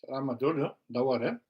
Amador, da hora.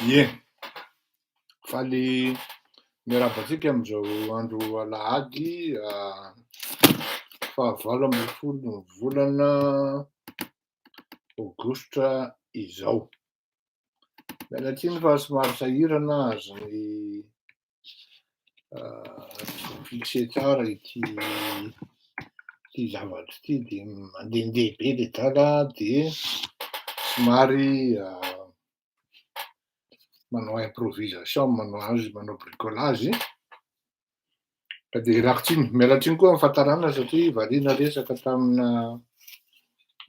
Ie, faly miarabantsika am'zao andro alahady fahavalo amby folo ny volana aogositra izao. Miala tsiny fa somary sahirana aza ny fixe tsara ity zavatra ity de mandehandeha be le drala de somary manao improvisation, manao bricolage ka de ialako tsiny. Miala tsiny koa am'fahatarana satria variana resaka tamina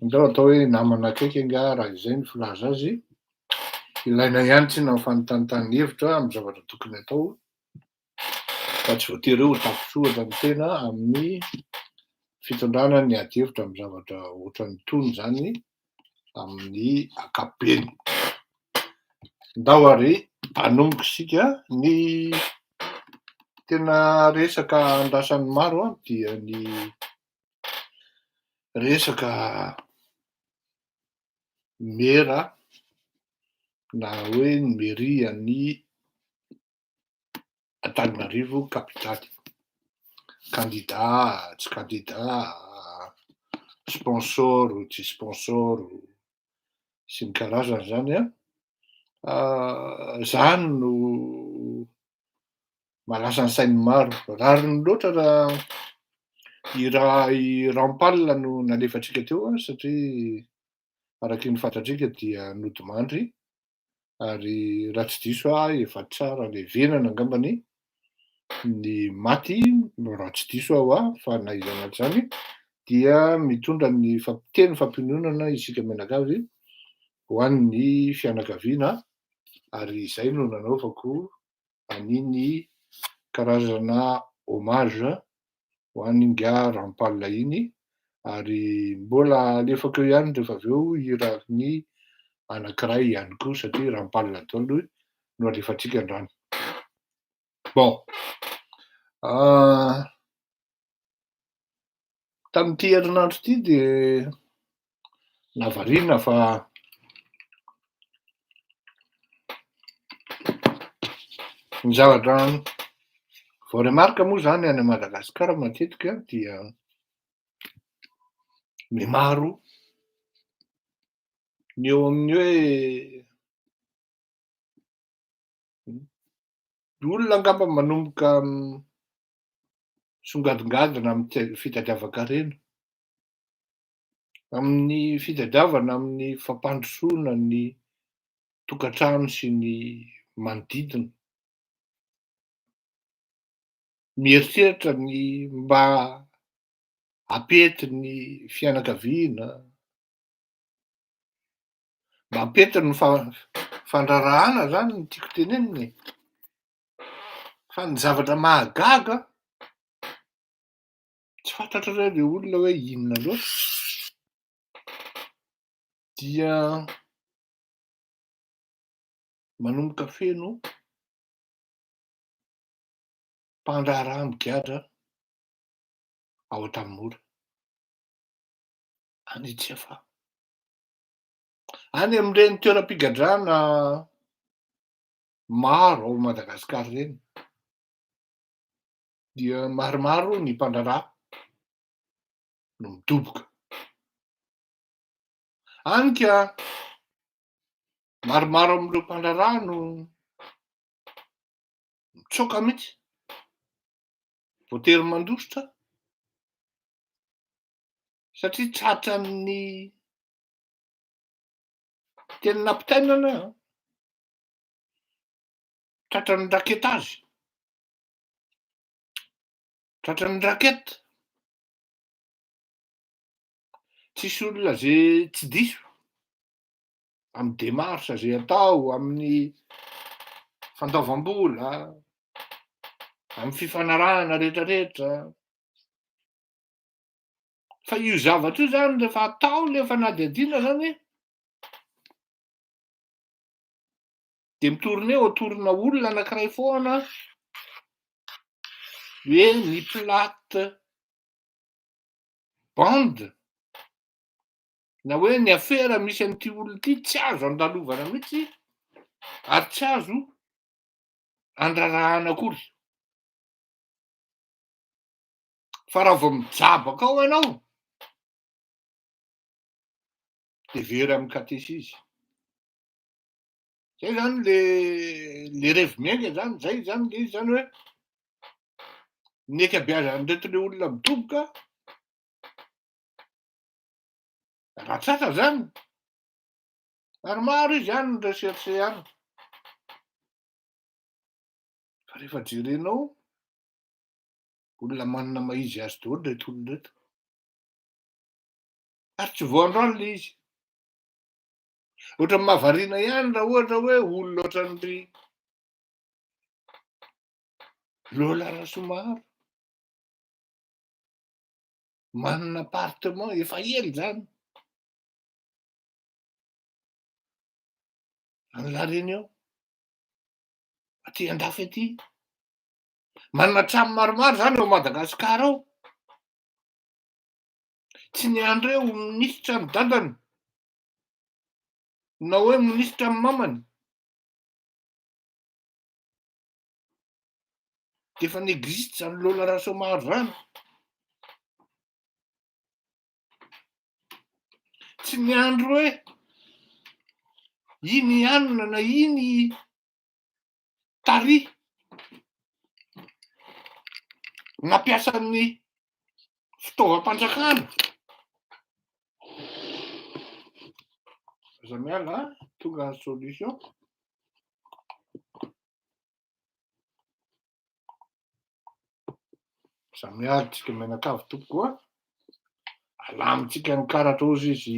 andao atao hoe namana akaiky anga raha izay ny filaza azy. Ilaina ihany tsiny amin'ny fanontaniantany hevitra amin'ny zavatra tokony atao fa tsy voatery hoe ho tafitr'ohatra ny tena amin'ny fitondrana ny ady hevitra amin'ny zavatra ohatran'itony zany amin'ny ankapobeny. Ndao ary hanomboka isika ny tena resaka andrasan'ny maro dia ny resaka mera na hoe ny mairie an'ny Antananarivo kapitaly. Candidat, tsy candidat, sponsor, tsy sponsor sy ny karazany zany zany no malasa ny sain'ny maro. Rariny loatra raha i Rampal no nalefatsika teo satria araky ny fantatrika dia nody mandry ary raha tsy diso efa tsara le venany angambany ny maty, raha tsy diso aho fa na iza mati zany dia mitondra ny teny fampiononana isika menakavy ho an'ny fianakaviana ary izay no nanaovako an'iny karazana hommage ho an'inga Rampal iny ary mbola alefako eo ihany rehefa avy eo hirahan'ny anankiray ihany koa satria Rampal daholo no alefatsika androany. Bon, tamin'ity herinandro ity de nahavariana fa ny zavatra vao remarika moa zany any Madagasikara matetika dia mihamaro ny eo amin'ny hoe olona angamba manomboka songadingadina amin'ny fitadiavan-karena, amin'ny fitadiavana amin'ny fampandrosoana ny tokantrano sy ny manodidina. Mieritreritra ny mba hampety ny fianakaviana, mba hampety ny fandrarahana zany no tiako tenenina e. Fa ny zavatra mahagaga tsy fantatra le olona hoe inona loatra dia manomboka feno mpandraharaha migadra ao Antanimora, any Itsiafa, any amin'ireny toeram-pigadrana maro ao Madagasikara reny dia maromaro ny mpandraraha no midoboka. Hany ka maromaro amin'ireo mpandraraha no mitsoaka mihitsy, voatery mandositra satria tratran'ny teny nampitainana, tratran'ny raketazy, tratran'ny raketa. Tsisy olona zay tsy diso amin'ny démarche zay atao amin'ny fandoavam-bola, amin'ny fifanarahana rehetrarehetra. Fa io zavatra io zany rehefa atao lefa nadihadiana zany de mitorina eo atorina olona anankiray foana hoe ny plate bande na hoe ny afera misy an'ity olona ity tsy azo andalovana mihitsy Ary tsy azo andrarahana akory. Fa raha vao mijabaka ao ianao de very amin'ny katesizma. Zay zany le revi-miainga zany, zay zany le izy zany hoe ny ankabeazan'ireto le olona midoboka ratsatra zany, ary maro izy any ny recherche any. Fa rehefa jerenao olona manana maizy azy daholo reto olona reto, ary tsy vao androany le izy. Ohatran'ny mahavariana ihany raha ohatra hoe olona ohatran'ny Lola Rasomaro manana appartement efa ela zany any La Réunion, aty andafy aty, manana trano maromaro zany ao Madagasikara ao. Tsy niandry hoe ho minisitra ny dadany na hoe minisitra ny mamany, de efa n'existe zany Lola Rasomaro zany. Tsy niandry hoe iny anona na iny tary nampiasan'ny fitaovam-panjakana. Aza miala tonga ny solution. Aza miala tsika menakavy tokoa, alamintsika ny karatra ozy izy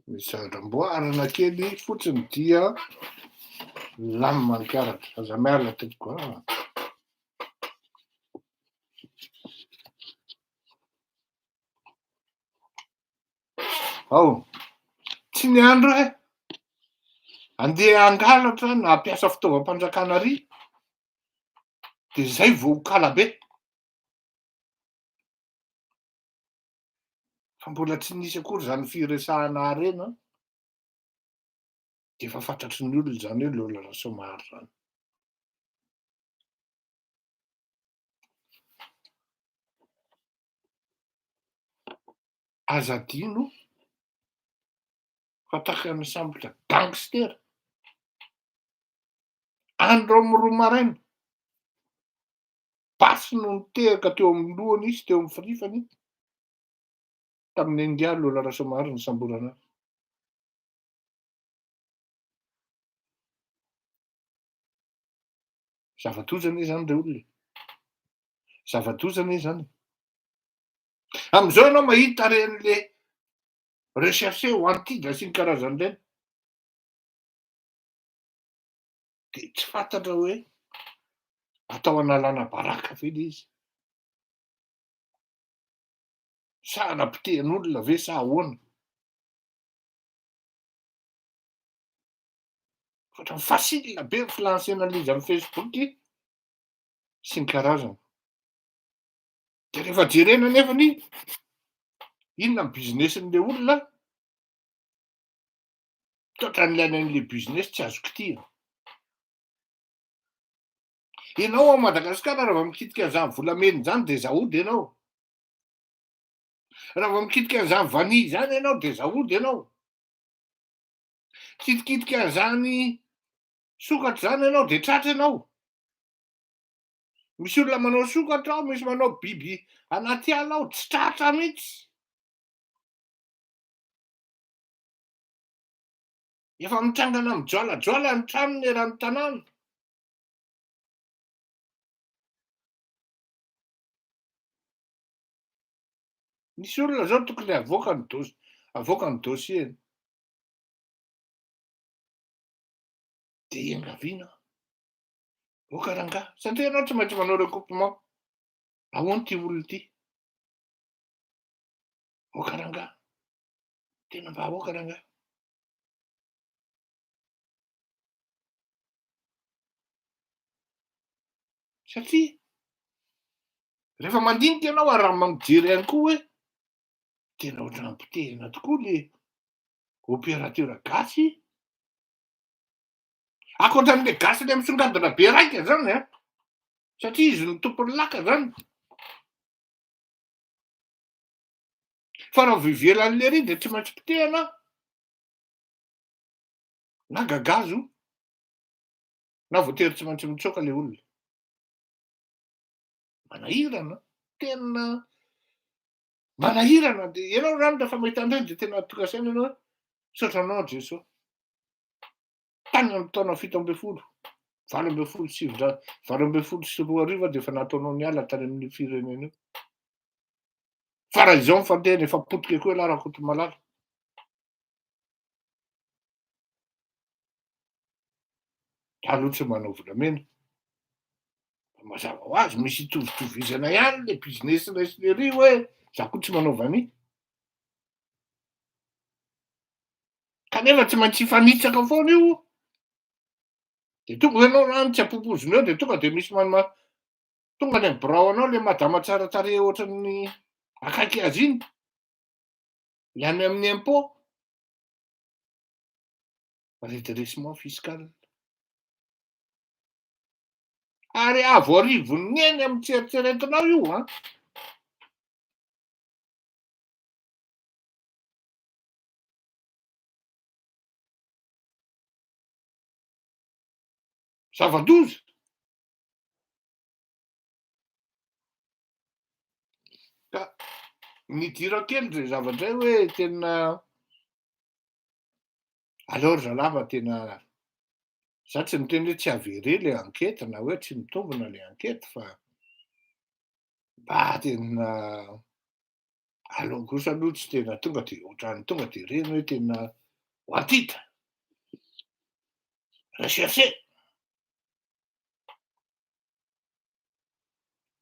misy andramboarana kely fotsiny dia lamima ny karatra. Aza miala tokoa. Ao, tsy niandry hoe andeha angalatra na hampiasa fitaovam-panjakana ary de zay vao kalabe. Fa mbola tsy nisy akory zany firesahana reny a, de efa fantatry ny olona zany hoe Lola Rasomaro zany. Aza adino fa takany sambotra gangster andro amy 2 maraina, basy no niteraka teo amin'ny lohany izy teo amin'ny firifany tamin'ny India Lola Rasomaro ny samborana azy. Zava-dozana izy zany le olona, zava-dozana izy zany. Am'izao ianao mahita ren'le recherche ho antidra sy ny karazan'ireny, de tsy fantatra hoe atao analana baraka ve le izy, sa anapitehan'olona ve sa ahoana. Ohatrany facile be ny filansena an'izy amin'ny Facebook sy ny karazany. De rehefa jerena nefany inona ny businessin'le olona, totran'ny ilainan'le business tsy azo kitihana. Ianao a Madagasikara raha vao mikitika an'izany volamena zany de zaody ianao. Raha vao mikitika an'izany vanille zany ianao de zaody ianao. Kitikitika an'izany sokatra zany ianao de tratra ianao. Misy olona manao sokatra ao, misy manao biby anaty ala ao, tsy tratra mihitsy. Efa mitrangana mijoalajoala ny tranony eran'ny tanàna. Misy olona zao tokony avoaka ny dossieny. De iangaviana, voaka rangaha, satria ianao tsy maintsy manao recoupement. Ahoana ty olona ty? Voaka rangaha, tena mba ahoaka rangaha. Satria rehefa mandinika ianao ary raha mijery ihany koa hoe tena ohatran'ny potehina tokoa le Opérateur gasy? Ankoatran'le gasy le misongadina be raika zany a, satria izy no tompon'ny laka zany. Fa raha vao ivelan'le ry de tsy maintsy potehana na gagazo na voatery tsy maintsy mitsoaka le olona. Manahirana, tena manahirana de ianao zany rehefa mahita an'ireny de tena tonga saina ianao hoe misaotra anao Jesoa. Tany amin'ny taona 17, 2024 de efa nataonao niala tany amin'ny firenena io. Fa raha izao mifandehana efa potika koa ialahy raha koto malala. Aloha tsy manao volamena. Mazava ho azy misy hitovitovizana ihany le business-nay sy le ry hoe za koa tsy manaova an'iny. Kanefa tsy maintsy hifanitsaka foana io. De tonga ianao rano tsy ampopozina eo de tonga de misy tonga any birao anao le madama tsara tarehy ohatran'ny akaiky azy iny. Le any amin'ny impôt. Redressement fiscal. Ary avo arivony eny am'tseritseretinao io a. Zava-doza. Ka nidira kely zay zavatra hoe tena alors zalahy fa tena za tsy miteny hoe tsy avere le enquête na hoe tsy mitombina le enquête fa mba tena aleo kosa aloha tsy tena tonga de ohatrany tonga de reny hoe tena ho atita, recherché.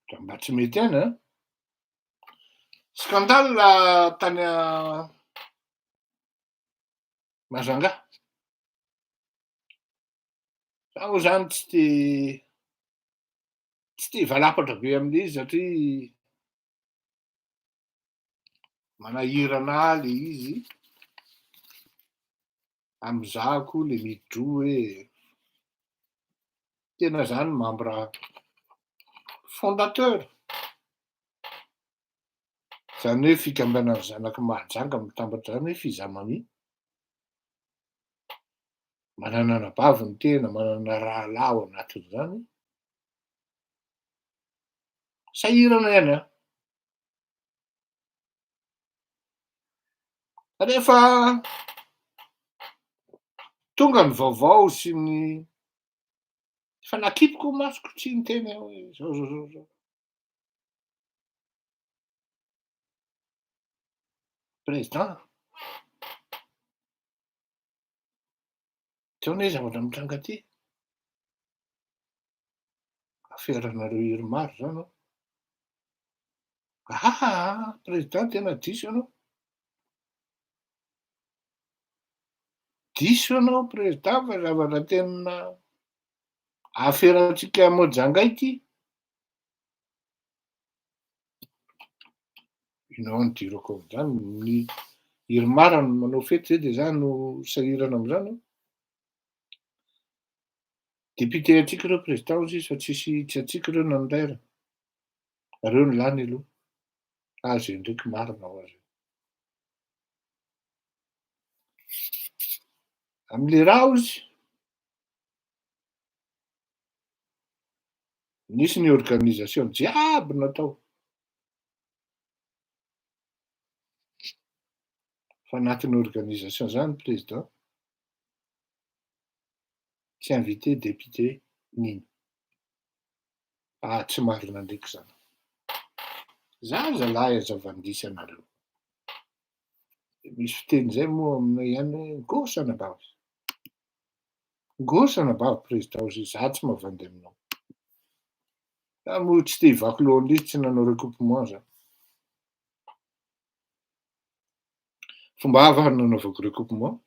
Raha mba tsy mety any a. Scandale tany Majunga. Zaho zany tsy tia valapatra be amin'izy satria manahirana le izy. Am'izaho koa le midroa hoe tena zany membre fondateur. Zany hoe fikambanan'ny zanaky mahajanga mitambatra zany hoe fizamami. Manana anabavy ny tena, manana rahalahy ao anatin'izany. Sahirana ihany aho. Rehefa tonga ny vaovao sy ny fa nakipiko ny masoko tsy niteny aho hoe zao. Président. Tsy ahoana zavatra mitranga aty. Aferanareo Irmary zany aho. Président tena diso ianao. Diso ianao président fa zavatra tena aferantsika Mojanga ity. Inona no dirako amin'izany, ny Irmary no manao fety zay de za no sahirana am'zany aho. Député antsika reo président hozy izy fa tsy antsika reo nandaira. Reo no lany aloha. Zay ndraiky marina ho azy. Am'le raha hozy, nisy ny organisation jiaby natao. Fa anatin'ny organisation zany président. Tsy invité député nino. Tsy marina ndraiky zany. Zalahy azavandisy anareo. Misy fiteny zay moa aminay ihany hoe gauche anabavy. Gauche anabavy président hozy za tsy mahavandy aminao. Za moa tsy te hivaky lohan'ilay izy tsy nanao recoupement za. Fomba hafa ny nanaovako recoupement.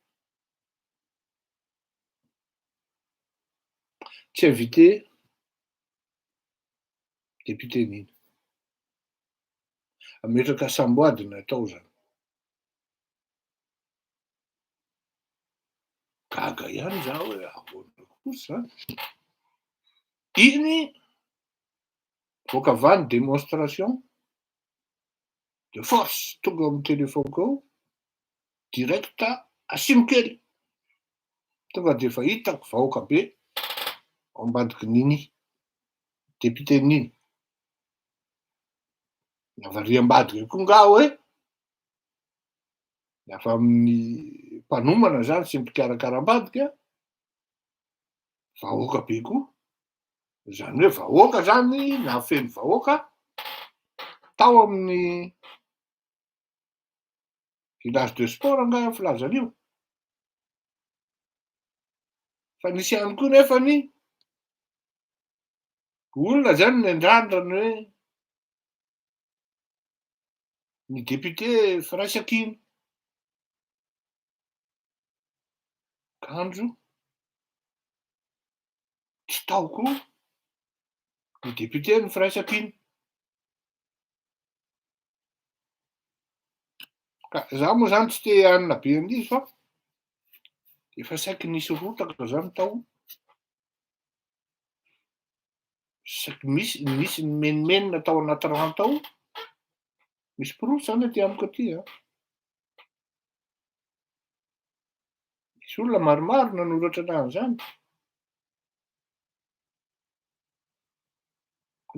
Tsy invité député nino. Ametraka samboady natao zany. gaga ihany zaho hoe ahoana kosa iny boaka avy any démonstration de force tonga amin'ny telefoniko ao direct asimo kely tonga de efa hitako vahoaka be ao ambadiky niny député niny navariam-badika koa nga hoe lafa amin'ny mpanomana zany sy mpikarakara-badika vahoaka be koa zany hoe vahoaka zany na feno vahoaka tao amin'ny village de sport nga filazan'io fa nisy ihany koa nefany olona zany nendrandrany hoe ny député Firaisankiny kanjo tsy taoko ny député ny Firaisankiny ka zaho moa zany tsy te anina be an'izy fa efa saiky nisy rotaka zany tao saiky misy menimenina tao anaty rano tao misy pirosy zany aty amiko aty misy olona maromaro nanoratra anazy zany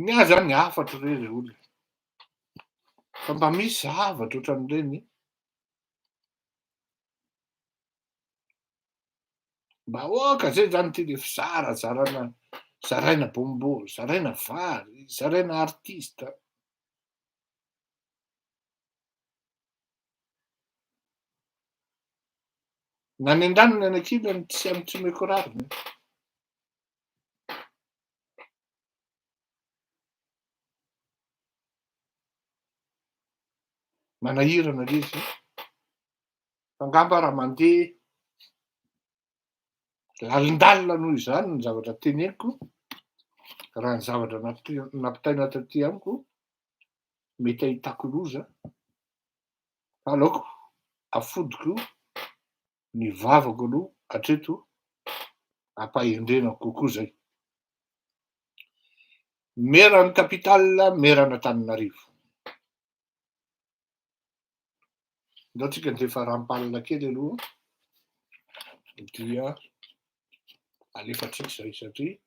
ny ahy zany ny afatro rery olona fa mba misy zavatra ohatran'ireny mba oka zay zany ty le fizara zaraina bonbon zaraina vary zaraina artista na ny an-daniny anakilany tsy amy tsy meko rariny manahirana izy fa ngamba raha mandeha lalindalina noho izany ny zavatra teneniko raha ny zavatra nampitaina taty amiko mety ahitako loza aleoko afodiko ny vavako aloha hatreto ampahendrenako kokoa zay merany capitale merana Antananarivo ndao tsika ndefa rampalina kely aloha dia alefatsika zay satria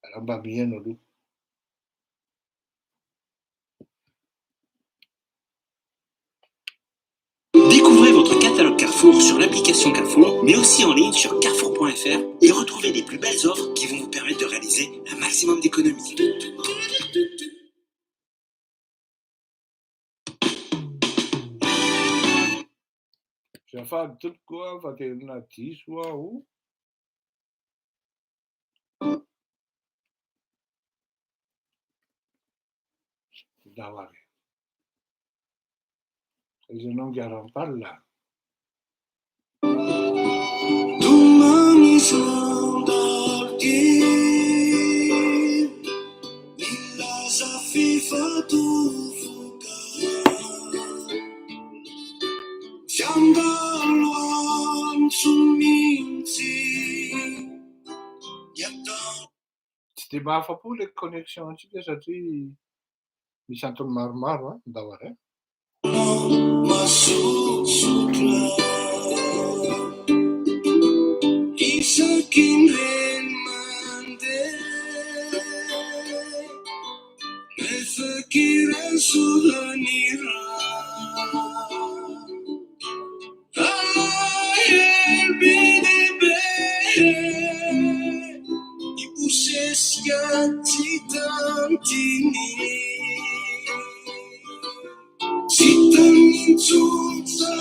raha mba mihaino aloha Découvrez votre catalogue Carrefour sur l'application Carrefour, mais aussi en ligne sur carrefour.fr et retrouvez les plus belles offres qui vont vous permettre de réaliser un maximum d'économies. Zafady tokoa fa tena diso aho davary izy anao ngiarampalina Domani sandardi nilaza fifatofoka fiandaloantso mihitsy tsy de mahafa-po le connexion antsika satria misy antony maromaro davary masosokla isakin'ireny mandeha nefa kiransolany raha ahelby debe ibosesika tsy tantiny tsy tanitsotsa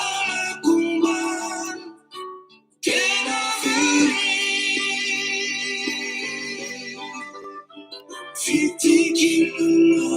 alakomban tena fery fitikilona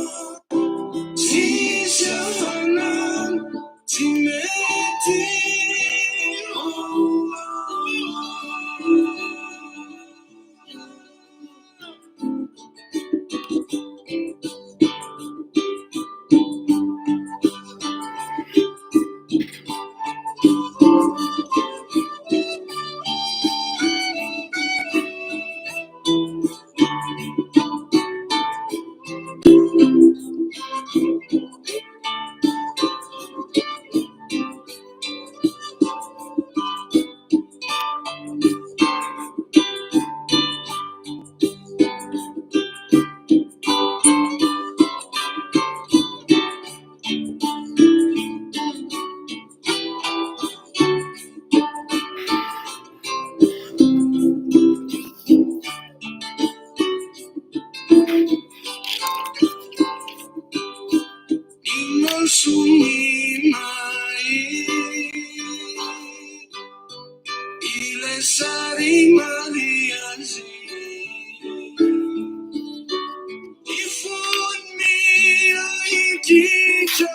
Tija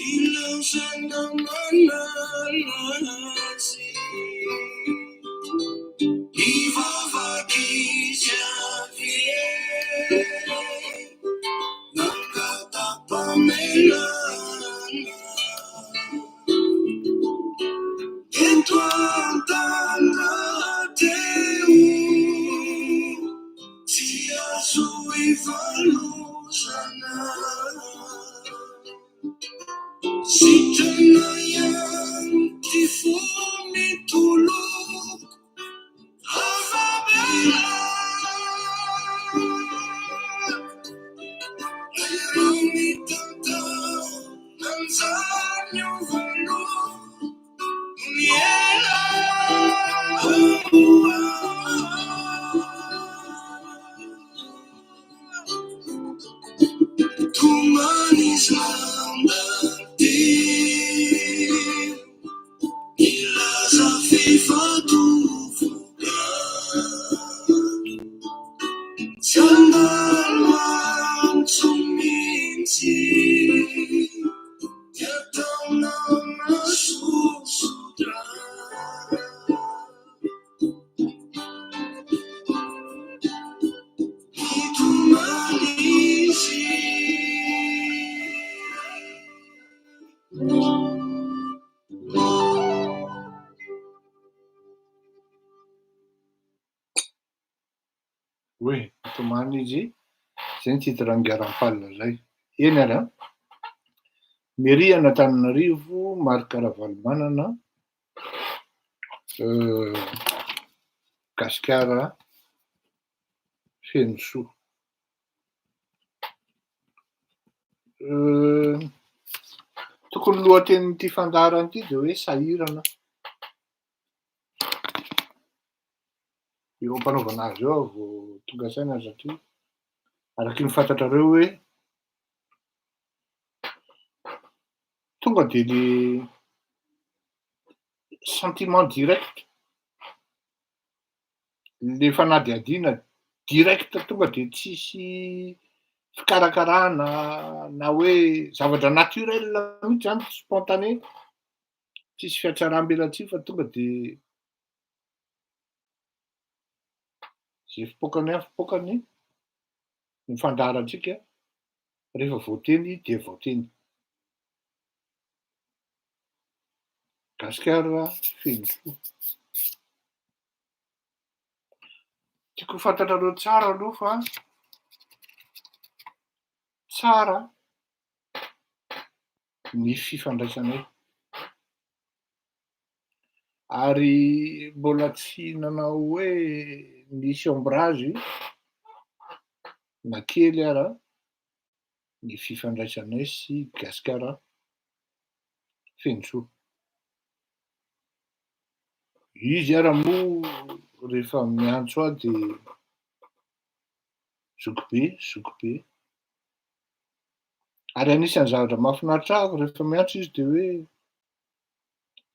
ilazana mananazy ivavakisy avy nangatam-pamelana eto an-tanateo tsy azo ivalozana sitrana ihany ty fonitoloko avamela ero mitantao nanzany ovalo miela tumanisnandate ilaza fifatovoka Sandalwanso mintsy yataona masosotra itomanisy Hoe, mitomany izy, zay ny titre angaram-palina zay. Eny ara, mairie Antananarivo, Marc Ravalomanana, gasikara feno soa. Tokony lohatenin'ity fandaharana ity dia hoe sahirana. Eo ampanaovana azy eo vao tonga saina satria araky ny fantatrareo hoe tonga dia le sentiment direct, le fanadihadiana direct tonga dia tsisy fikarakarana na hoe zavatra naturel mihitsy zany, spontané, tsisy fiatsaram-belatsihy fa tonga dia zay fipoakany any fipoakany ny fandaharantsika rehefa voateny dia voateny. Gasikara feno soa. Tiako ho fantatrareo tsara aloha fa tsara ny fifandraisanay. Ary mbola tsy nanao hoe nisy ombrage na kely ara ny fifandraisanay sy Gasikara feno soa. Izy ara moa rehefa miantso aho dia zokibe. Ary anisan'ny zavatra mahafinaritra ahy rehefa miantso izy dia hoe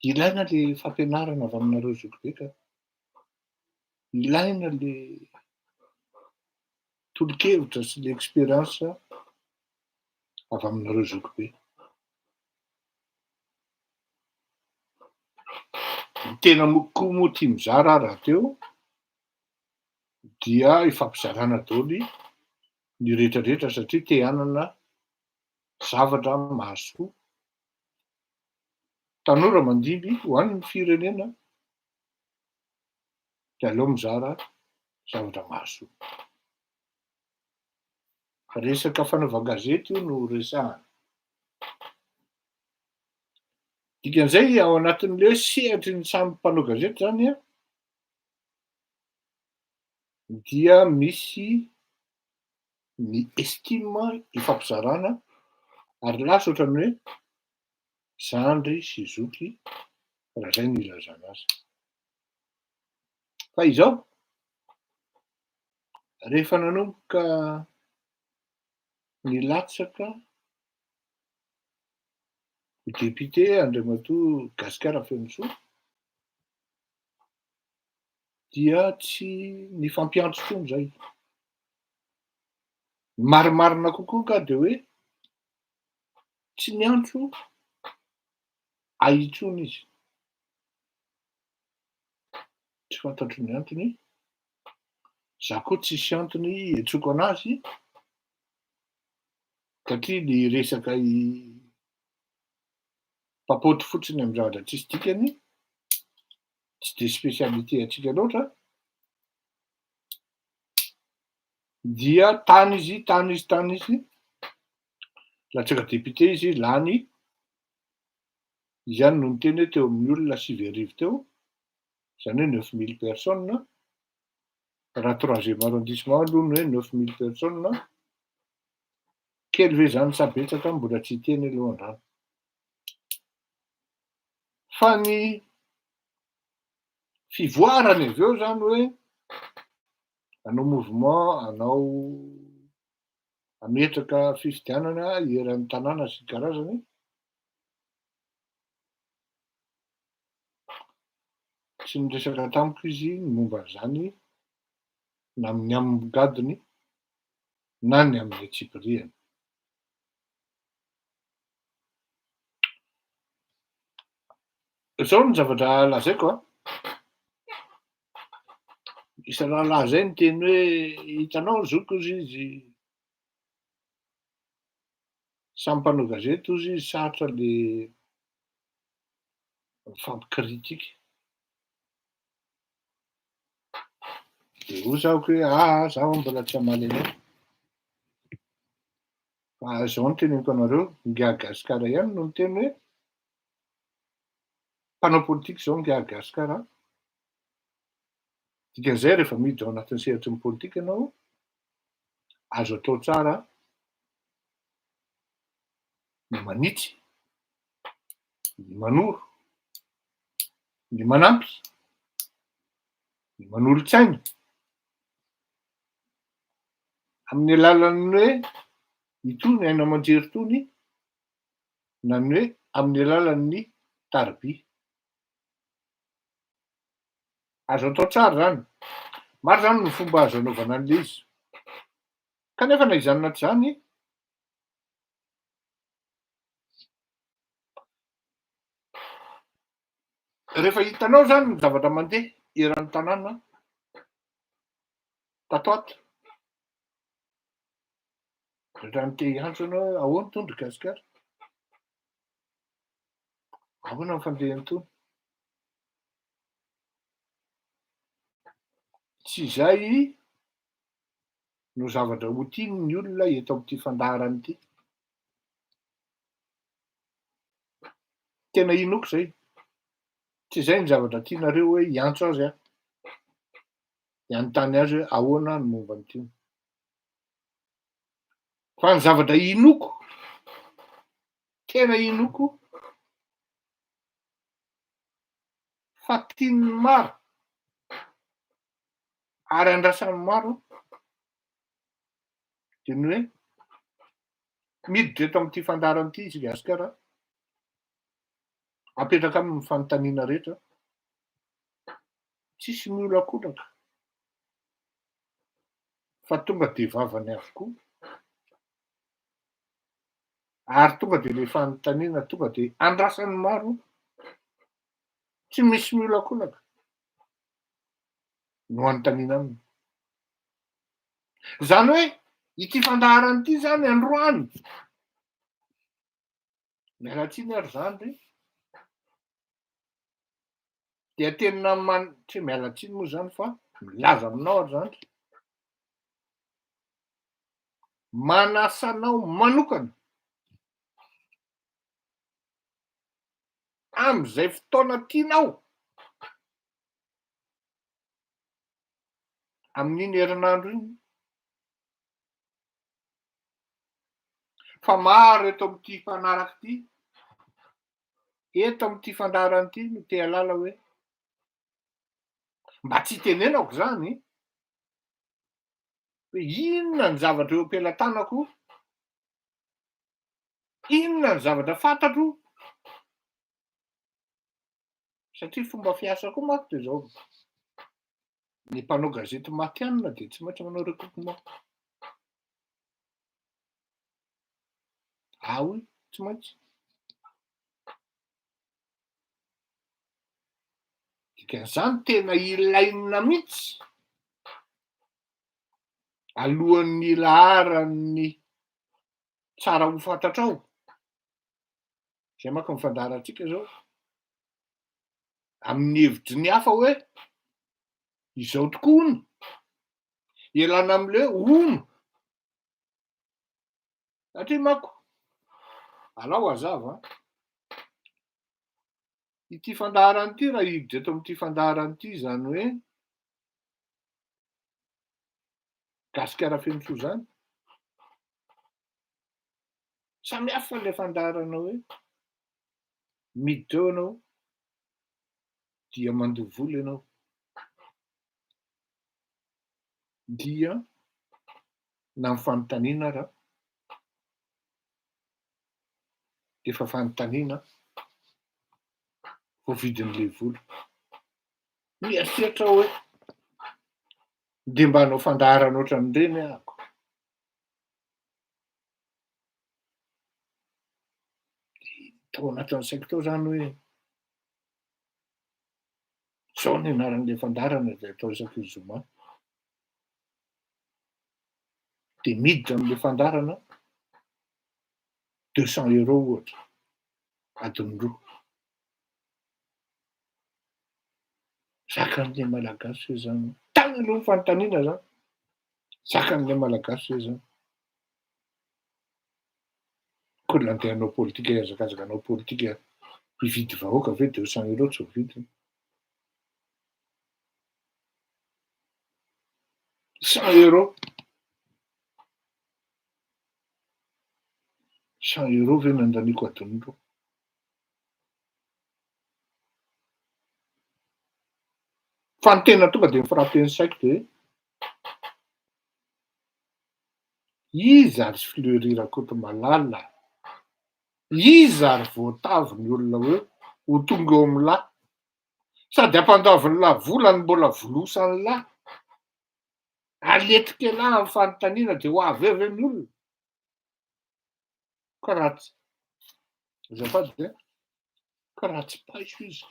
ilaina le fampianarana avy aminareo zokibe ka. Ilaina le tolo-kevitra sy le expérience avy aminareo zokibe. Ny tena koa moa tia mizara raha teo dia ifampizarana daholo ny rehetrarehetra satria te hanana zavatra mahasoa. Tanora mandimby ho an'ny firenena dia aleo mizara zavatra mahasoa. Resaka fanaovan-gazety io no resahana. Dikan'izay ao anatin'ilay sehatry ny samy mpanao gazety zany dia misy ny estime ifampizarana ary lasa ohatrany hoe zandry sy zoky raha zay no ilazana azy. Fa izao rehefa nanomboka nilatsaka député Andriamatoa Gasikara feno soa dia tsy nifampiantso intsony zay. Marimarina kokoa ka de hoe tsy miantso ahitsony izy. Tsy fantatro ny antony, za koa tsisy antony iantsoko anazy satria ny resaka mpapoty fotsiny amy zavatra tsisy dikany tsy de spesialite antsika loatra, dia tany izy, latsaka depite izy lany, izy ihany no niteny hoe teo amin'ny olona 8,000 teo, zany hoe 9,000 personnes, raha 3e arrondissement aloha hoe 9,000 personnes, kely ve zany sa betsaka mbola tsy teny aloha andrano. Fa ny fivoarany avy eo zany hoe hanao mouvement, hanao hametraka fifidianana eran'ny tanàna sy ny karazany, tsy niresaka tamiko izy ny momba an'izany na amin'ny am'gadony na ny amin'ny atsipiriany. Zao ny zavatra lazaiko a. Misy rahalahy zay niteny hoe hitanao zoko ozy izy samy mpanao gazety ozy izy sarotra le mifampikritika. De hoy zahako hoe zaho mbola tsy hamaly anao. Fa zao no teneniko anareo, Madagasikara ihany no miteny hoe mpanao politika zao Madagasikara. Dikan'izay rehefa miditra ao anatin'ny sehatry ny politika ianao, azo atao tsara ny manitsy, ny manoro, ny manampy, ny manolo-tsaina amin'ny alalan'ny hoe itony aina aman-jery tony na ny hoe amin'ny alalan'ny tarby. Azo atao tsara zany. Maro zany ny fomba azo anaovana an'le izy. Kanefa na izany na tsy izany, rehefa hitanao zany ny zavatra mandeha eran'ny tanàna tato ato, raha te hiantso ianao hoe ahoana tondro gasikara? Ahoana ny fandehany tony? Tsy izay no zavatra ho tian'ny olona eto amin'ity fandaharana ity. Tena inoako zay. Tsy izay ny zavatra tianareo hoe hiantso azy aho. Hianontany azy hoe ahoana ny momba an'ity. Fa ny zavatra inoako, tena inoako, fa tian'ny maro ary andrasan'ny maro de ny hoe miditra eto amin'ity fandaharana ity izy Gasikara, apetraka aminy ny fanontaniana rehetra, tsisy miolakolaka fa tonga de vavany avokoa. Ary tonga de le fanontaniana tonga de andrasan'ny maro, tsy misy miolakolaka no anontaniana aminy. Zany hoe ity fandaharana ity zany androany, mialatsiny ary zany dia tena tsy mialatsiny moa zany fa milaza aminao ary zany, manasanao manokana am'izay fotoana tianao, amin'iny herinandro iny, fa maro eto amin'ity fanaraka ity, eto amin'ity fandaharana ity no te halala hoe mba tsy tenenako zany hoe inona ny zavatra eo am-pelatanako, inona ny zavatra fantatro, satria fomba fiasako manko de zao. Ny mpanao gazety matihanina de tsy maintsy manao recoupement. Aoy, tsy maintsy. Dikan'izany tena ilaina mihitsy alohan'ny laharan'ny tsara ho fantatrao. Zay manko ny fandaharantsika zao. Amin'ny hevitry ny hafa hoe izao tokoa hono, ialana am'le hono. Satria manko, alao hazava, ity fandaharana ity raha hiditra eto amin'ity fandaharana ity zany hoe gasikara feno soa zany. Samy hafa le fandaharana hoe miditra eo ianao dia mandoha vola ianao. Dia na ny fanontaniana raha efa fanontaniana vao vidin'le vola. Mieritreritra hoe de mba hanao fandaharana ohatran'ireny ahako. Tao anatin'ny saiko tao zany hoe zao ny anaran'le fandaharana izay atao isaky ny zoma. De miditra am'le fandaharana 200 € ohatra, adiny roa. Zakan'le malagasy hoe zany, tany aloha ny fanontaniana zany, zakan'le malagasy hoe zany. Koa la andeha hanao politika, hiazakazaka hanao politika, hividy vahoaka ve 200 € tsy ho vidiny. 100 €. 100 € ve nandaniko adiny roa. Fa ny tena tonga de mifrapen'ny saiko de iza ary sy Fleury Rakotomalala, iza ary voatavy ny olona hoe ho tonga eo amin'ny lahy, sady ampandavin'ny lahy volany mbola volosany lahy, aletika lahy amin'ny fanontaniana de ho avy eo ve ny olona. Ka ratsy, azafady a, ka ratsy paiso izy,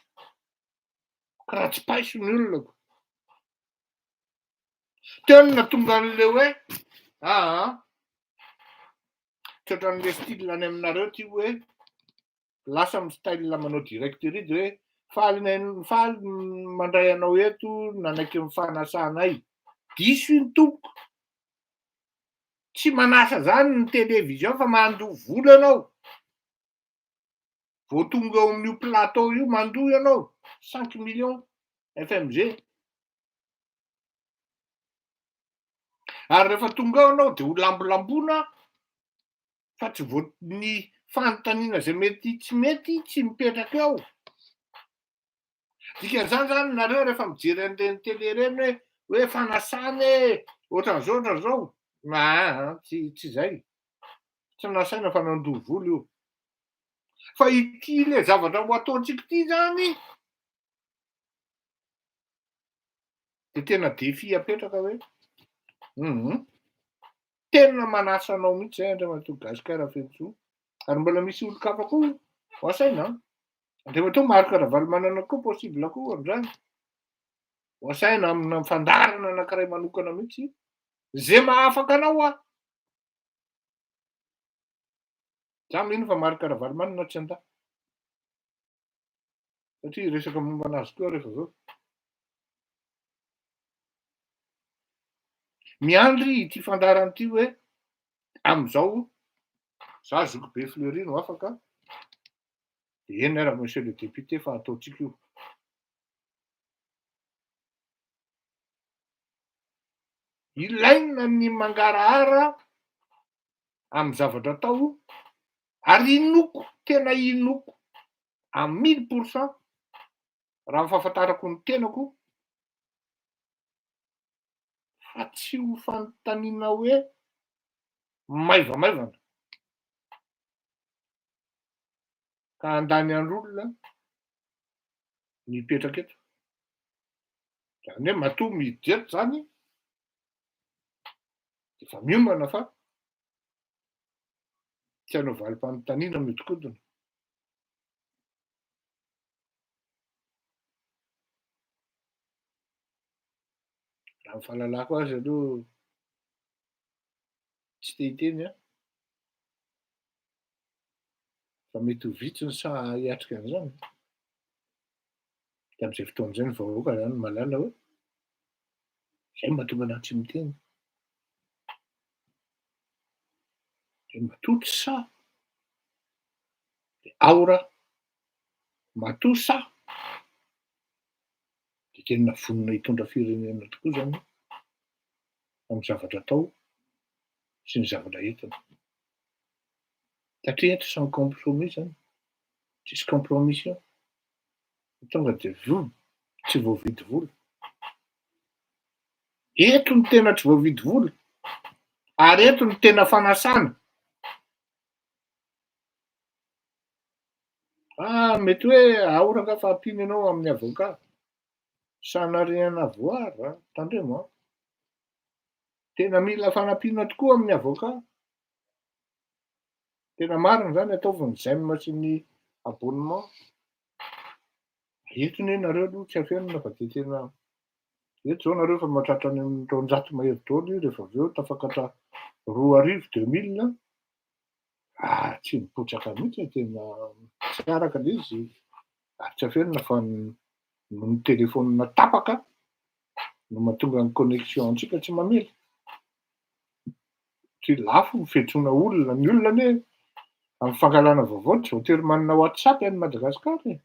ka ratsy paiso ny olona. Teo ny nahatonga an'le hoe tratran'le style any aminareo ty hoe lasa amin'ny style manao directeur izy hoe faly mandray anao eto nanaiky ny fanasanay. Diso iny tompoko. Tsy manasa zany ny télévision fa mandoha vola ianao. Vao tonga eo amin'io plateau io mandoha ianao 5 millions FMG. Ary rehefa tonga eo ianao de ho lambolambona fa tsy vao ny fanontaniana zay mety tsy mety tsy mipetraka eo. Dikan'izany zany nareo rehefa mijery an'ireny télé reny hoe fanasana ohatran'izao. Tsy zay. Tsy nasaina fa nandoha vola io. Fa ity le zavatra ho ataontsika ity zany de tena défi apetraka hoe tena manasa anao mihitsy zay Andriamatoa Gasikara feno soa. Ary mbola misy olon-kafa koa ho asaina. Andriamatoa Marc Ravalomanana koa possible koa amin'izany. Ho asaina amina fandaharana anankiray manokana mihitsy zay mahafaka anao a. Za mino fa Marc Ravalomanana tsy anda. Satria resaka momba anazy koa rehefa aveo. Miandry ity fandaharana ity hoe am'izao za Zokibe Fleury no afaka. Eny ara monsieur le député fa ataontsika io. Ilaina ny mangarahara amin'ny zavatra atao ary inoko, tena inoko amin'ny 1000% raha ny fahafantarako ny tenako fa tsy ho fanontaniana hoe maivamaivana ka handany andr'olona mipetraka eto. Zany hoe matoa mijery zany efa miomana fa Tsy hanao valim-panontaniana mihodinkodina. Raha ny fahalalako azy aloha tsy te hiteny aho, fa mety ho vitsy ny sahy hiatrika an'izany. De amin'izay fotoana izay ny vahoaka zany no mahalala hoe zay no mahatonga anahy tsy miteny. De matoto sa de ao raho, matoa sa de tena vonona hitondra firenena tokoa zany amin'ny zavatra atao sy ny zavatra entina. Satria eto sans compromis zany, tsisy compromission. Tonga de tsy voavidy vola. Eto ny tena tsy voavidy vola, ary eto ny tena fanasana. Mety hoe ahoraka fa ampiny anao amin'ny avocat. Sans rien avoir tandremo. Tena mila fanampiana tokoa amin'ny avocat. Tena marina zany ataovy ny GEM sy ny abonnement. Eto anie nareo aloha tsy afenina fa de tena eto zao nareo fa mahatratra any amin'ny 300 daholo io rehefa avy eo tafakatra 2000 tsy mipotsaka mihitsy tena tsy araka le izy. Ary tsy afenina fa ny telefaonina tapaka no mahatonga ny connexion antsika tsy mamely. Tsy lafo ny fiantsoana olona. Ny olona anie amin'ny fangalana vaovao tsy voatery manana WhatsApp any Madagasikara e.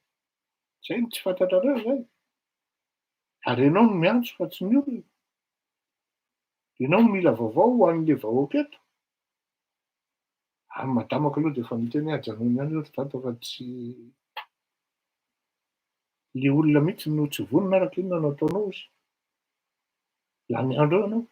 Zay no tsy fantatrareo zay. Ary ianao no miantso fa tsy ny olona. Ianao no mila vaovao ho an'le vahoaka eto. Amin'ny madamako aloha de efa miteny hoe ajanony ihany ry vata fa tsy le olona mihitsy no tsy vonona araka inona no ataonao izy. Lany andro eo ianao.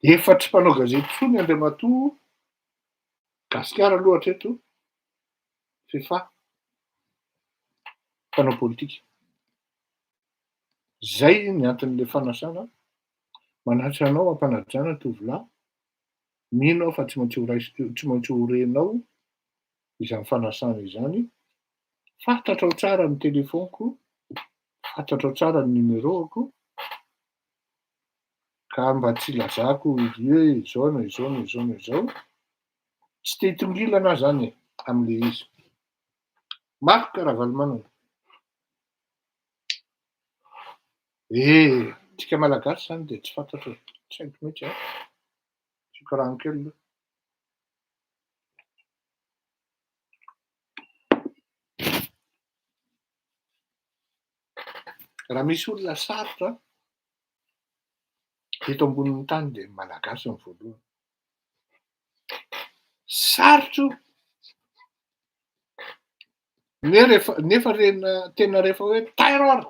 Efatry mpanao gazety foana i Andriamatoa Gasikara aloha hatreto FEFA mpanao politika. Zay ny anton'le fanasana. Manatra anao ampanajana tovolahy. Mino aho fa tsy maintsy ho renao izany fanasana izany. Fantatrao tsara ny telefoniko, fantatrao tsara ny numéroako, ka mba tsy lazako hoe izao na izao na izao na izao. Tsy te hitongilana aho zany amin'le izy. Mafy kara-valimanana. Tsika malagasy zany de tsy fantatra, tsy haiko mihitsy a. Tsika rano kely aloha. Raha misy olona sarotra eto ambonin'ny tany de malagasy ny voalohany. Sarotro nefa tena rehefa hoe terror.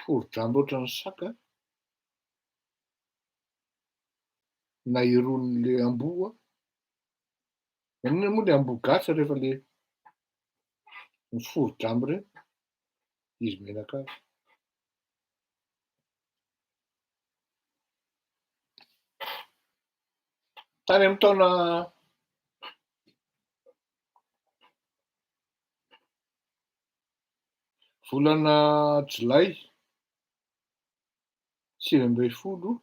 Foro-drambo ohatran'ny saka na iron'le amboa. Inona moa le amboa gasy rehefa le ny foro-drambo reny, izy menakavy. Tany amin'ny taona volana Jolay 2020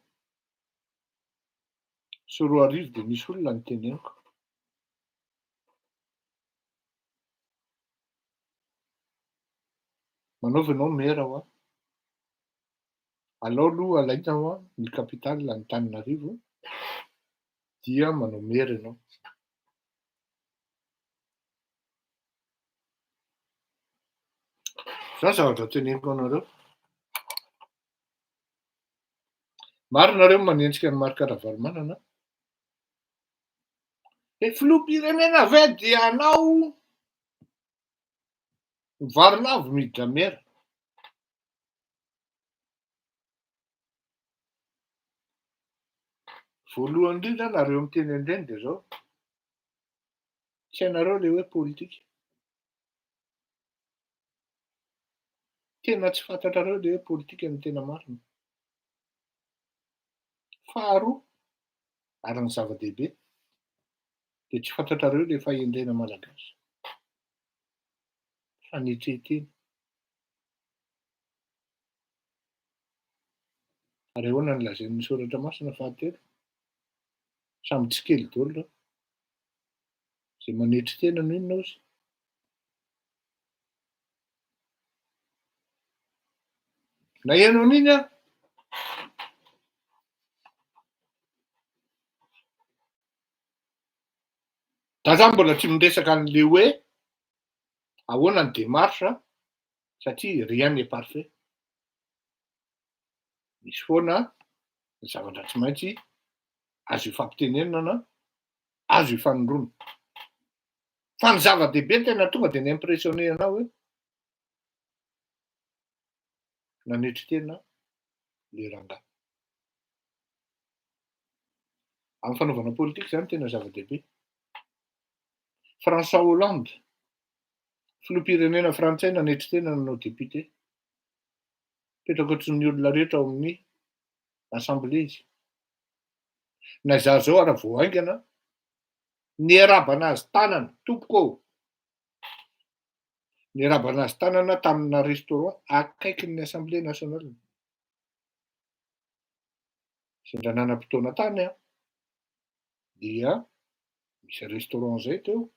sy 2000 de nisy olona niteneniko. Manaova ianao mera ho aho. Alao aloha alaina ho aho ny kapitaly Antananarivo dia manao mera ianao. Zao zavatra teneniko anareo. Maro nareo manenjika ny Marc Ravalomanana. Filoham-pirenena ve dia anao vary lavo miditra mera. Voalohany indrindra nareo miteny an'ireny de zao. Tsy hainareo le hoe politika. tena tsy fantatrareo le hoe politika ny tena marina. Faharoa, ary ny zava-dehibe, de tsy fantatrareo le fahendrena malagasy. Fanetretena. Ary ahoana ny lazain'ny soratra masina fahatelo? Samy tsy kely daholo reo. Zay manetritena no inona ozy? Naheno an'iny aho. Da za mbola tsy miresaka an'le hoe ahoana ny démarche satria rien n'est parfait. Misy foana ny zavatra tsy maintsy azo ifampitenenana na azo ifanondrona. Fa ny zava-dehibe tena tonga de ni-impressionné anao hoe nanetritena le rangahy. Amin'ny fanaovana politika zany tena zava-dehibe. François Hollande, filoham-pirenena frantsay nanetritena nanao député. Petraka ohatrin'ny olona rehetra ao amin'ny assemblée izy. Na izaho zao ara vao aingana, niarabana azy tanana, tompoko ao. Niarabana azy tanana tamina restaurant akaikin'ny Assemblée nationale. Sendra nanam-potoana tany aho, dia misy restaurant zay teo.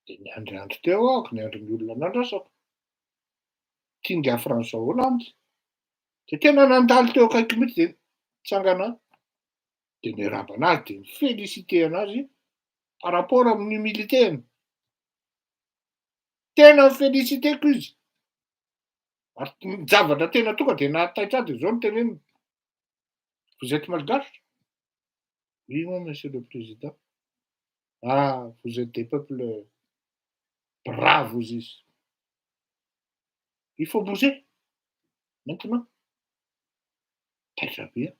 De niandriandry teo aho, niandry ny olona nandrasako. Kinga François Hollande. De tena nandalo teo akaiky mihitsy de nitsangana. De niarabana azy de nifélicité anazy par rapport amin'ny humilité-ny. Tena félicité-ko izy. Ary ny zavatra tena tonga de nahataitra azy de zao no teneniny. Vous êtes malgache? Oui, moi, monsieur le président. Ah, vous êtes des peuples braves, vous dites. Il faut bouger. Maintenant. Taitra be.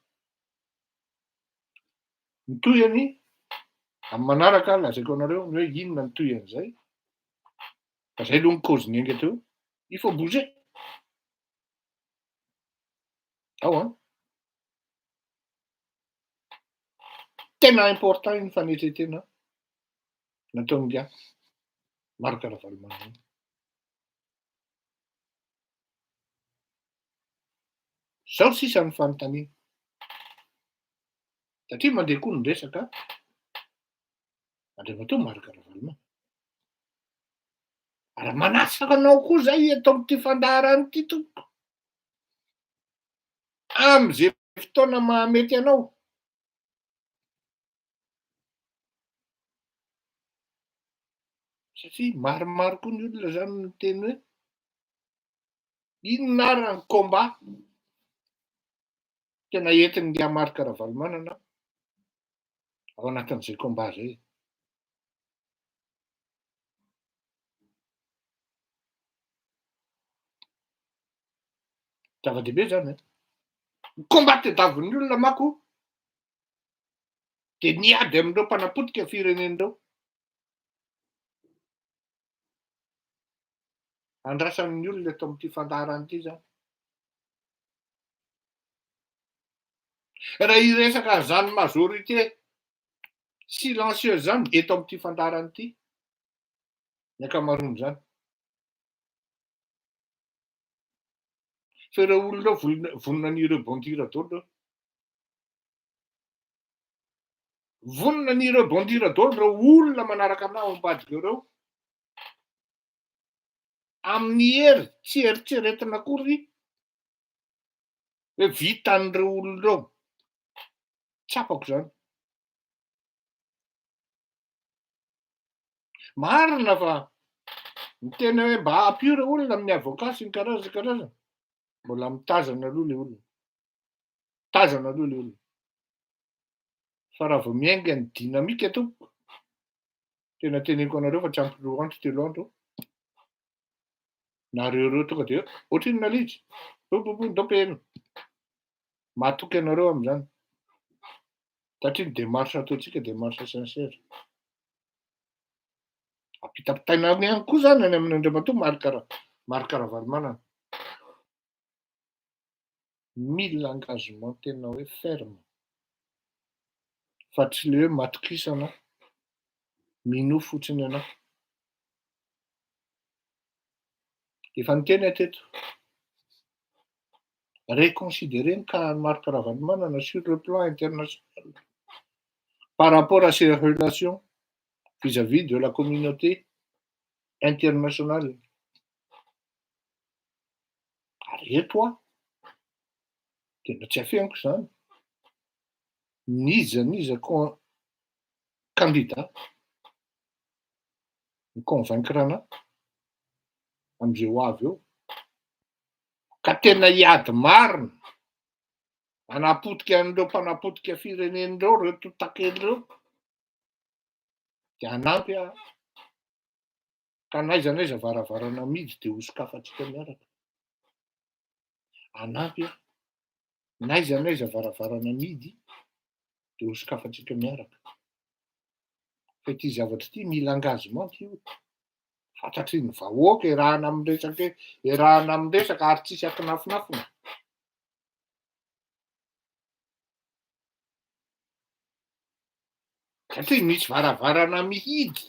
Ny tohiny, amin'ny manaraka lazaiko anareo ny hoe inona ny tohin'izay. Fa zay aloha ny cause-ny enga teo. Il faut bouger. Ao an. Tena important iny fanetretena nataon'ny dia Marc Ravalomanana. Zao sisa ny fanontaniana. Satria mandeha koa ny resaka Andriamatoa Marc Ravalomanana. Ary manasaka anao koa zay eto amin'ity fandaharana ity tompoko. Am'izay fotoana mahamety anao. Satria maromaro koa ny olona zany miteny hoe inona ary ny combat tena entin'ny dia Marc Ravalomanana ao anatin'izay combat zay. Zava-dehibe zany. Ny combat tadiavin'ny olona mako de niady amin'ireo mpanapotika firenen'ireo. Andrasan'ny olona eto amin'ity fandaharana ity zany. Raha iresaka zany majorité silencieuse zany eto amin'ity fandaharana ity, ny ankamaroany zany. Fa ireo olona voninan'ireo bandira daholo reo. Voninan'ireo bandira daholo reo olona manaraka anao ambadika ireo. Amin'ny hery tsy eritreretina akory hoe vitan'ireo olona ireo. Tsapako zany. Marina fa miteny hoe mba hampio ireo olona amin'ny avocat sy ny karazana. Mbola mitazana aloha le olona. Tazana aloha le olona. Fa raha vao miainga ny dinamika tompoko. Tena teneniko anareo fa tsy ampy 2 andro 3 andro. Na reo tonga de ohatriny nalitsy. Dopeny. Mahatoky anareo amin'izany. Satria ny démarche ataontsika démarche sincère. Ampitampitaina ihany koa zany any amin'ny Andriamatoa Marc Ravalomanana. Mila engagement tena hoe ferme. Fa tsy le hoe matokisana, mino fotsiny ianao. Efa niteny teto. Reconsidérer le cas Marc Ravalomanana sur le plan international par rapport à ses relations vis-à-vis de la communauté internationale. Ary eto tena tsy afeniko zany. Niza candidat mi-convaincre anahy am'zay ho avy eo. Ka tena hiady marina hanapotika an'ireo mpanapotika firenen'ireo reo totakely reo. De hanampy aho. Ka n'aiza varavarana midy de hosokafatsika miaraka. Hanampy aho. N'aiza varavarana midy de hosokafatsika miaraka. Fa ity zavatra ity mila engagement io. Fantatry ny vahoaka iarahana amin'ny resaka ary tsisy akinafinafina. Satria misy varavarana mihidy.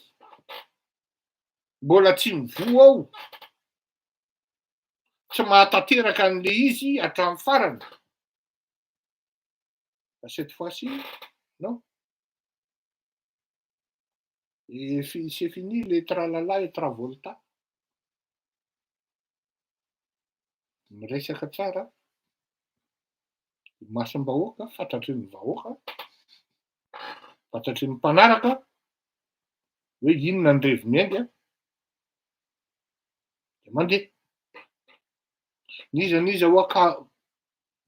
Mbola tsy mivoha ao. Tsy mahatanteraka an'le izy hatramin'ny farany. Cette fois-ci, non. Et c'est fini les tralala et travolta. Miresaka tsara. Masom-bahoaka, fantatry ny vahoaka. Fantatry ny mpanaraka hoe inona ny revi-miainga de mandeha. Niza hoa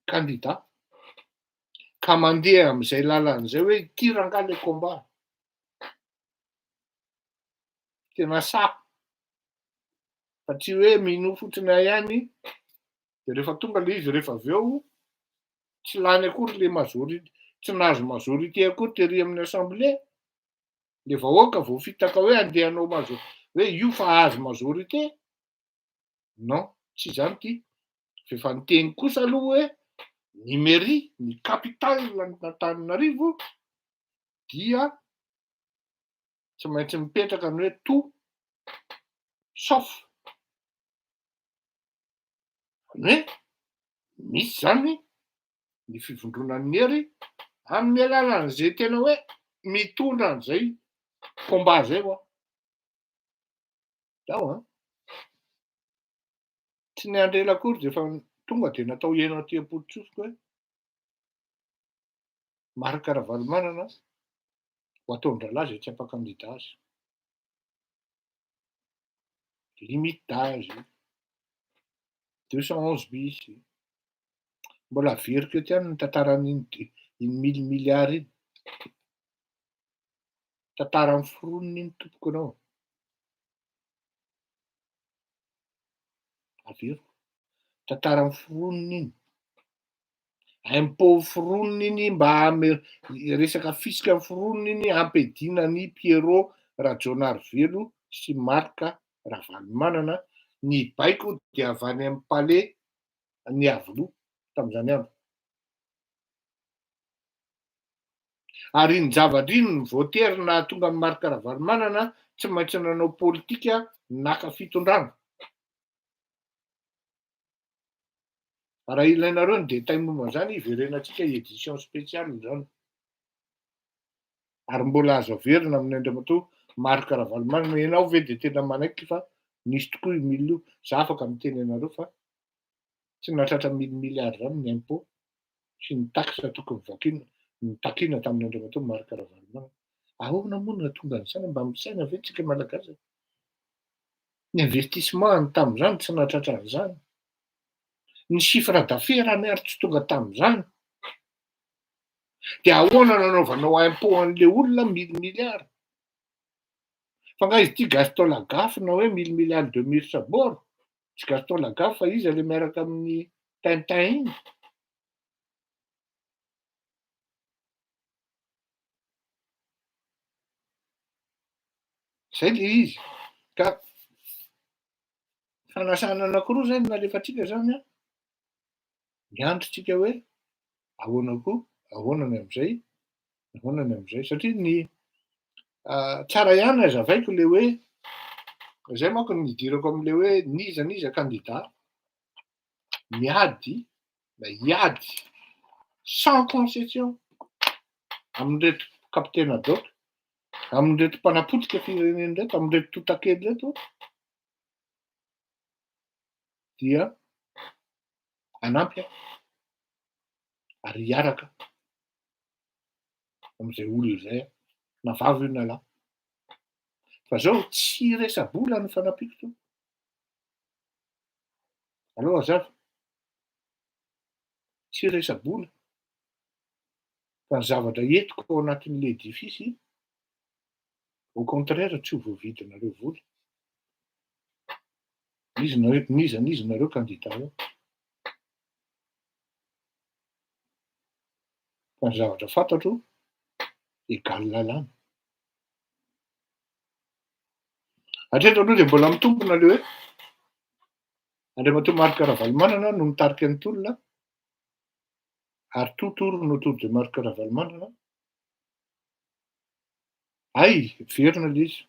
candidat ka mandeha am'izay lalan'izay hoe ity rangahy le combat. Tena sako. Fa tsy hoe mino fotsiny ihany de rehefa tonga le izy rehefa avy eo tsy lany akory le majorité, tsy nahazo majorité akory tery amin'ny assemblée. Le vahoaka vao fitaka hoe andeha hanao hoe io fa ahazo majorité. Non, tsy zany ity. Efa niteny kosa aloha hoe ny mairie, ny capitale n'Antananarivo dia tsy maintsy mipetraka ny hoe tout sauf. Hoe misy zany ny fivondronan'ny hery amin'ny alalan'izay tena hoe mitondra an'izay combat zay ho. Zao tsy ny andrela akory de efa tonga de natao hena aty am-politsofoka hoe Marc Ravalomanana ho ataon-dralahy zay tsy ampa-candidat azy. Limite d'âge 211 bis. Mbola averiko eto ihany ny tantaran'iny 1000 milliards iny. Tantaran'ny foroniny iny tompoko anao. Averiko. Tantaran'ny foroniny iny. Impôt foroniny iny mba resaka fisika amin'ny foroniny iny ampidinan'i Pierrot Rajonarivelo sy Marc Ravalomanana. Ny baiko dia avy any amin'ny palais ny avoloha tamin'izany andro. Ary ny zavatra iny ny voatery na tonga amin'ny Marc Ravalomanana tsy maintsy nanao politika naka fitondrana. Raha ilainareo ny détail momba zany iverenantsika édition spéciale zany. Ary mbola azo averina amin'ny andriamatoa Marc Ravalomanana. Ianao ve de tena manaiky fa nisy tokoa io milina io. Za afaka miteny anareo fa tsy nahatratra 1000 milliards zany ny impôt sy ny taxe tokony takina tamin'ny andriamatoa Marc Ravalomanana. Ahoana moa no nahatonga an'izany mba misaina ve tsika malagasy? Ny investissement tamin'izany tsy nahatratra an'izany. Ny chiffre d'affaires ary tsy tonga tamin'izany. De ahoana nanaovanao impôt an'le olona 1000 milliards? Fa nga izy ity Gaston Lagaffe na hoe 1000 milliards de mille sabord. Tsy Gaston Lagaffe fa izy le miaraka amin'ny Tintin iny. Zay le izy. Ka fanasana anankiroa zany na alefatsika zany a, miandritsika hoe ahoana koa, ahoanany am'zay satria ny tsara ihany azavaiko le hoe zay manko ny idirako am'le hoe niza candidat miady sans concession amin'reto kapitena daoka, amin'reto mpanapotika fireneny reto, amin'reto totakely reto dia anampy ary hiaraka am'izay olona zay na vavy io na lahy. Fa zao tsy resa-bola ny fanampiko to. Aleo azava, tsy resa-bola fa ny zavatra entiko ao anatin'le edifisy, au contraire tsy ho voavidinareo vola. Nizanareo candidat io. Fa ny zavatra fantatro, egaly lalàna. Hatreto aloha dia mbola mitombona le hoe Andriamatoa Marc Ravalomanana no mitarika ny tolona ary totoro no toro Marc Ravalomanana. Ay, verina le izy.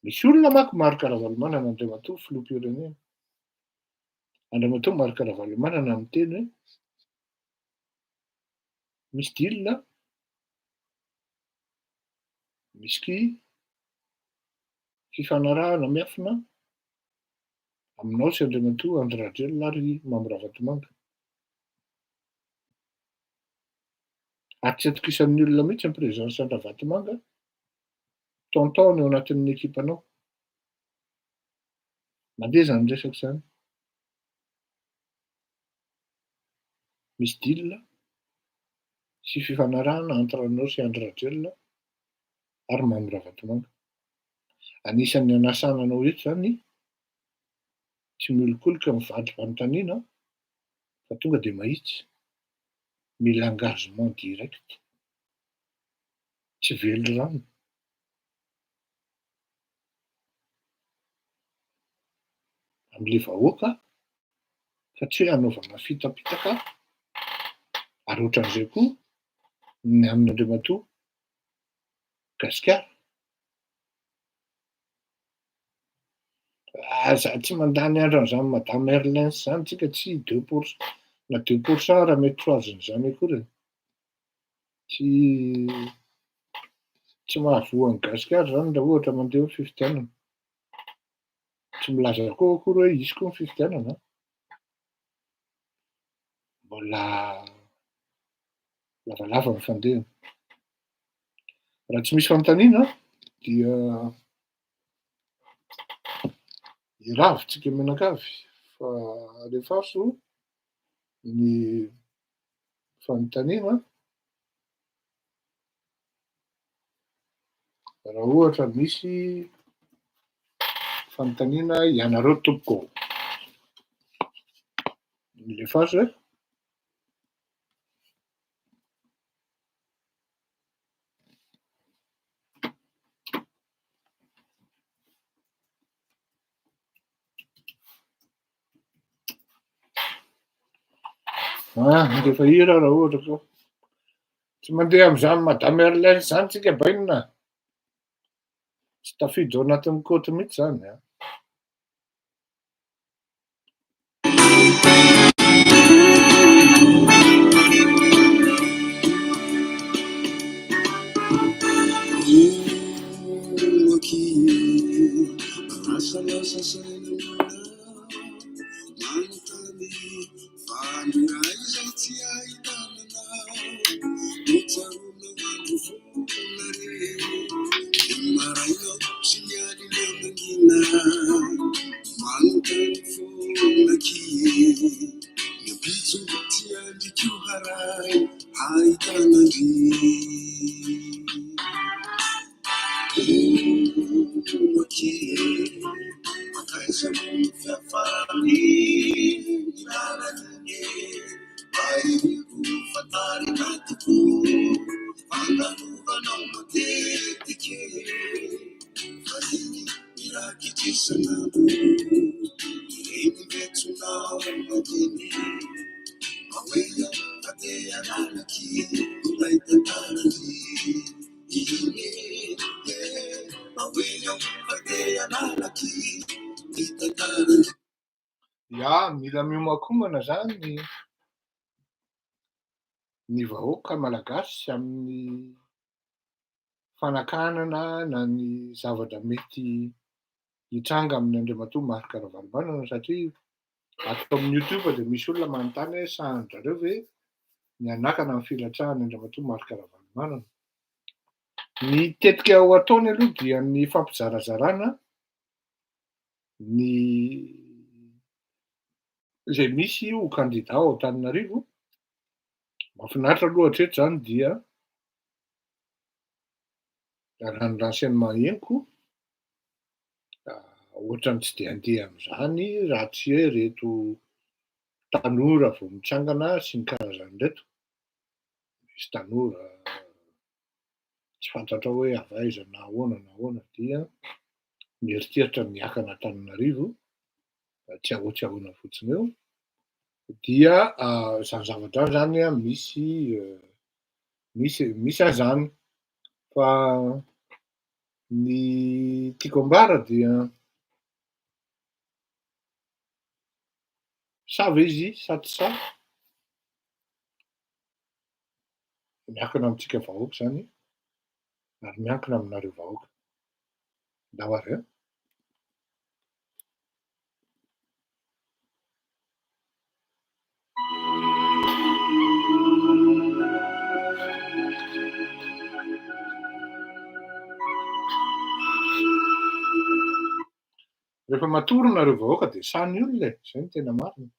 Misy olona manko Marc Ravalomanana Andriamatoa filoham-pirenena. Andriamatoa Marc Ravalomanana miteny hoe misy dilina, misy fifanarahana miafina aminao sy Andriamatoa Andry Rajoelina ary Mamoraa Vatomanga. Ary tsy atokisan'ny olona mihitsy ny président Andry Vatomanga taontaona eo anatin'ny ekipanao. Mandeha zany resaka zany. Misy dilina sy fifanarahana entre anao sy Andry Rajoelina ary Mamoraa Vatomanga. Anisan'ny anasana anao eto zany tsy miolokoloka mivady fanontaniana fa tonga dia mahitsy. Mila engagement direct. Tsy velo rano. Am'le vahoaka fa tsy hoe anaovana fitapitaka ary ohatran'izay koa ny amin'Andriamatoa Gasikara. Za tsy mandany andro an'izany Madame Merlin zany tsika tsy 2% na 2% raha mety ho azon'izany akory. Tsy mahavoa ny Gasikara zany raha ohatra mandeha ho fifidianana. Tsy milaza koa akory hoe hisy koa ny fifidianana. Mbola lavalava ny fandehana. Raha tsy misy fanontaniana dia iravitsika menakavy fa alefaso ny fanontaniana raha ohatra misy fanontaniana ianareo tompoko. Alefaso e. Rehefa hira raha ohatra ka tsy mandeha amin'izany Madame Merlin zany tsika bainina. Tsy tafidy ao anatin'ny kôty mihitsy zany a. Ya, mila miomakomana zany ny vahoaka malagasy amin'ny fanakanana na ny zavatra mety hitranga amin'ny Andriamatoa Marc Ravalomanana satria ato amin'ny YouTube dia misy olona manontany hoe sahanin-jareo ve mianakana amin'ny filatrahan'ny Andriamatoa Marc Ravalomanana. Ny tetika ho ataony aloha dia ny fampizarazarana ny izay misy ho kandida ao Antananarivo. Mahafinaritra aloha hatreto zany dia raha ny ransiny mahenoko ohatrany tsy de andeha amin'izany raha tsy hoe reto tanora vao mitsangana sy ny karazan'ireto. Misy tanora tsy fantatra hoe avaiza na ahoana dia mieritreritra miakana Antananarivo, tsy ahoana fotsiny eo, dia zany zavatra zany misy an'izany. Fa ny tiako ambara dia sa ve izy sa tsy sa miankina amintsika vahoaka zany ary miankina aminareo vahoaka. Ndao ary a. Rehefa matory nareo vahoaka dia sany olona e, zay no tena marina.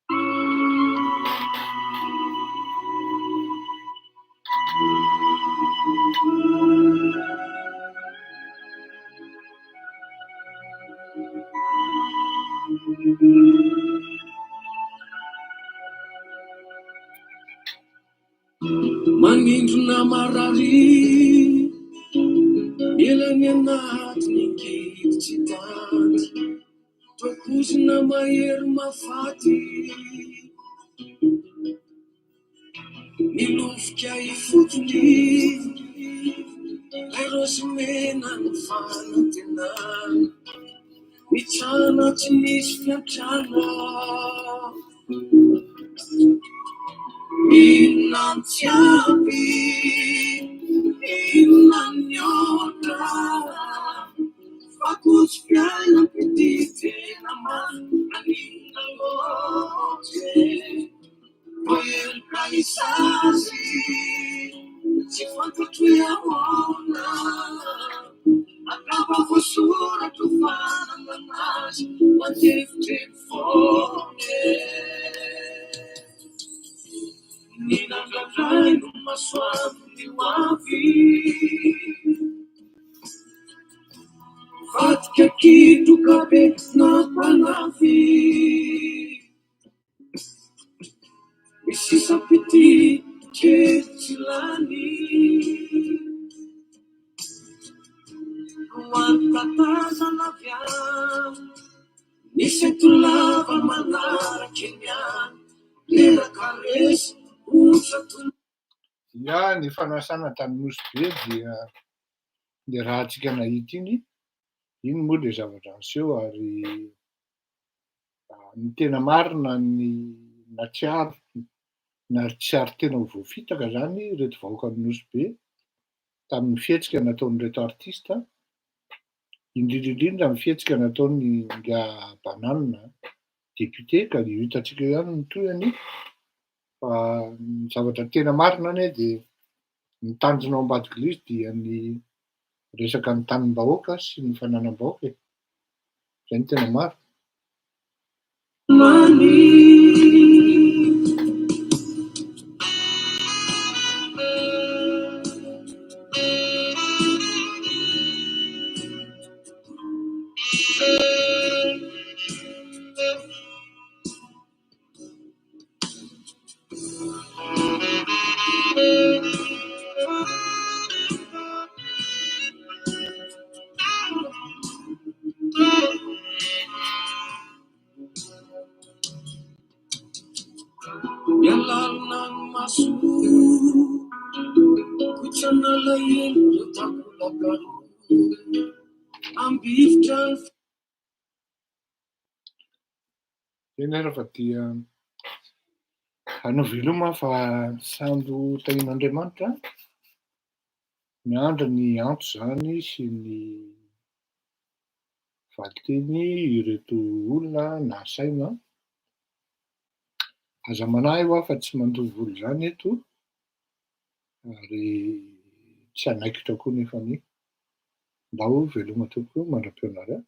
Manindrona marary elany anatiny ankidy tsy tanty tokozina mahery mafaty nilofika ifotony lairosy mena ny fanantenana mitsana tsy misy fiantrana inona tsy ampy inona ny otra fakozy fiainam-pity tena manina loatra voelika isazy tsy fantatro hoe ahoana akava voasoratra fanananazy manjefitrefy foane ninangavray no masoavy ny hoavy vatika kitroka be nampanavy misy sapity kely lany mantatazana avy any misy atolava manaraka eny any lerakaresy Ya, ny fanasana tany Nosy Be dia raha antsika nahita iny moa dia zavatra niseho ary ny tena marina ny na tsy ary tena ho voafitaka zany reto vahoaka ny Nosy Be tamin'ny fihetsika nataon'ireto artista, indrindra amin'ny fihetsika nataony Nga Banana député ka io hitantsika ihany ny tohiny. Fa ny zavatra tena marina anie dia ny tanjona ao ambadiky dia ny resaka ny tanim-bahoaka sy ny fananam-bahoaka e. Zay ny tena marina. Eny ary fa dia anao veloma fa sambo tain'Andriamanitra miandra ny antso zany sy ny valiteny ireto olona nasaina. Aza manahy ho aho fa tsy mandovy olo zany eto ary tsy hanaikitra koa nefany. Ndao veloma tokoa mandram-peo anareo.